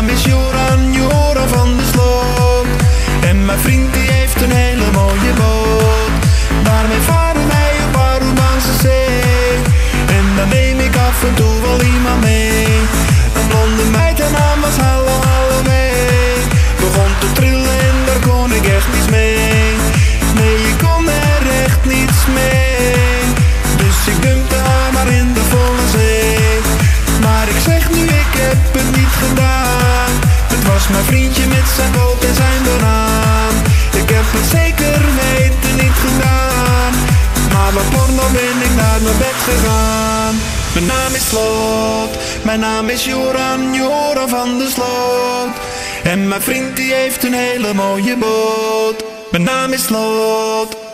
naam is Joran, Joran van der Sloot. En mijn vriend die heeft een hele mooie boot. Daarmee varen wij op Arubaanse zee. En dan neem ik af en toe wel iemand mee. Een blonde meid, haar naam was Hallo Halloween. Begon te trillen en daar kon ik echt niets mee. Nee, ik kon er echt niets mee. Dus ik dumpte haar maar in de volle zee. Maar ik zeg nu, ik heb het niet gedaan. Het was mijn vriendje met zijn boot en zijn banaan. Ik heb het zeker weten niet gedaan. Maar wat porno ben ik naar mijn bed gegaan. Mijn naam is Sloot, mijn naam is Joran, Joran van der Sloot. En mijn vriend die heeft een hele mooie boot. Mijn naam is Sloot.